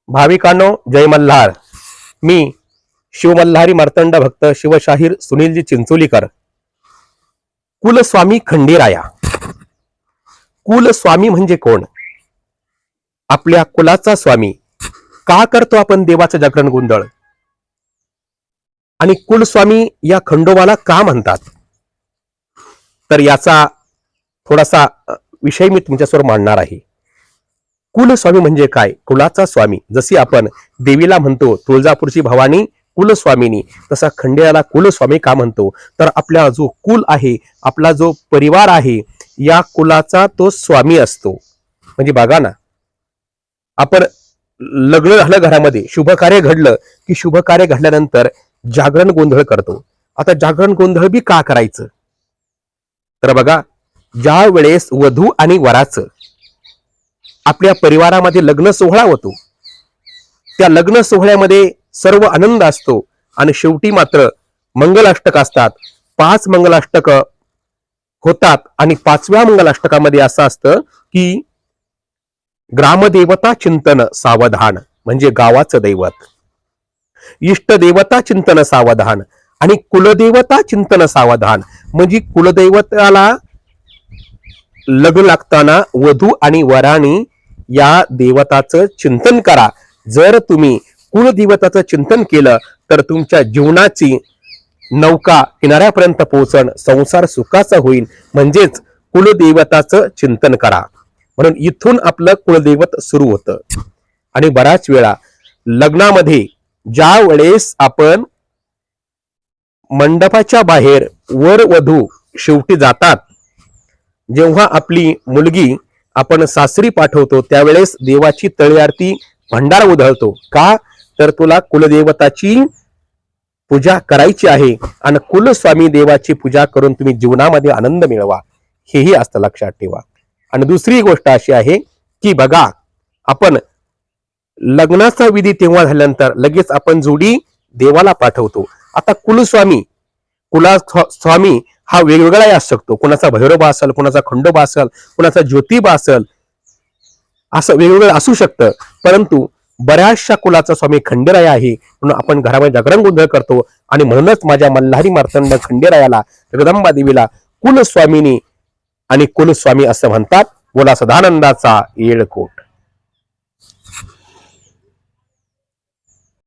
भाविकांनो, जय मल्हार. मी शिवमल्हारी मार्तंड भक्त शिवशाहीर सुनीलजी चिंचोलीकर. कुलस्वामी खंडेराया. कुलस्वामी म्हणजे कोण? आपल्या कुलाचा स्वामी. का करतो आपण देवाचं जागरण गोंधळ? आणि कुलस्वामी या खंडोबाला का म्हणतात? तर याचा थोडासा विषय मी तुमच्यासमोर मांडणार आहे. कुलस्वामी म्हणजे काय? कुलाचा स्वामी. जशी आपण देवीला म्हणतो तुळजापूरची भवानी कुलस्वामिनी, तसा खंडेरायाला कुलस्वामी का म्हणतो? तर आपला जो कुल आहे, आपला जो परिवार आहे, या कुलाचा तो स्वामी असतो. म्हणजे बघा ना, आपण लग्न झालं घरामध्ये, शुभ कार्य घडलं की शुभ कार्य घडल्यानंतर जागरण गोंधळ करतो. आता जागरण गोंधळ बी का करायचं? तर बघा, ज्या वेळेस वधू आणि वराचं आपल्या परिवारामध्ये लग्न सोहळा होतो, त्या लग्न सोहळ्यामध्ये सर्व आनंद असतो आणि शेवटी मात्र मंगलाष्टक असतात. 5 मंगलाष्टक होतात आणि 5व्या मंगलाष्टकामध्ये असं असतं की ग्रामदेवता चिंतन सावधान, म्हणजे गावाचं दैवत, इष्ट देवता चिंतन सावधान आणि कुलदेवता चिंतन सावधान. म्हणजे कुलदैवताला लग्न लागताना वधू आणि वराने या देवताचं चिंतन करा. जर तुम्ही कुलदेवताचं चिंतन केलं तर तुमच्या जीवनाची नौका किनाऱ्यापर्यंत पोहोचण, संसार सुखाचा होईल. म्हणजेच कुलदेवताचं चिंतन करा. म्हणून इथून आपलं कुलदैवत सुरू होतं. आणि बऱ्याच वेळा लग्नामध्ये ज्या वेळेस आपण मंडपाच्या बाहेर वर वधू शेवटी जातात, जेव्हा आपली मुलगी आपण सासरी पाठवतो, त्यावेळेस देवाची तळी आरती भंडारा उधळतो. का? तर तुला कुलदेवताची पूजा करायची आहे आणि कुलस्वामी देवाची पूजा करून तुम्ही जीवनामध्ये आनंद मिळवा, हेही असतं, लक्षात ठेवा. आणि दुसरी गोष्ट अशी आहे की बघा, आपण लग्नाचा विधी तेव्हा झाल्यानंतर लगेच आपण जोडी देवाला पाठवतो. आता कुलस्वामी, कुलस्वामी हा वेगवेगळाही असू शकतो. कुणाचा भैरवबा असेल, कुणाचा खंडोबा असेल, कुणाचा ज्योतिबा असेल, असं वेगवेगळं असू शकतं. परंतु बऱ्याचशा कुलाचा स्वामी खंडेराया आहे, म्हणून आपण घरामध्ये जागरण गोंधळ करतो. आणि म्हणूनच माझ्या मल्हारी मार्तंड खंडेरायाला, जगदंबा देवीला कुलस्वामिनी आणि कुलस्वामी असं म्हणतात. बोला सदानंदाचा येळकोट.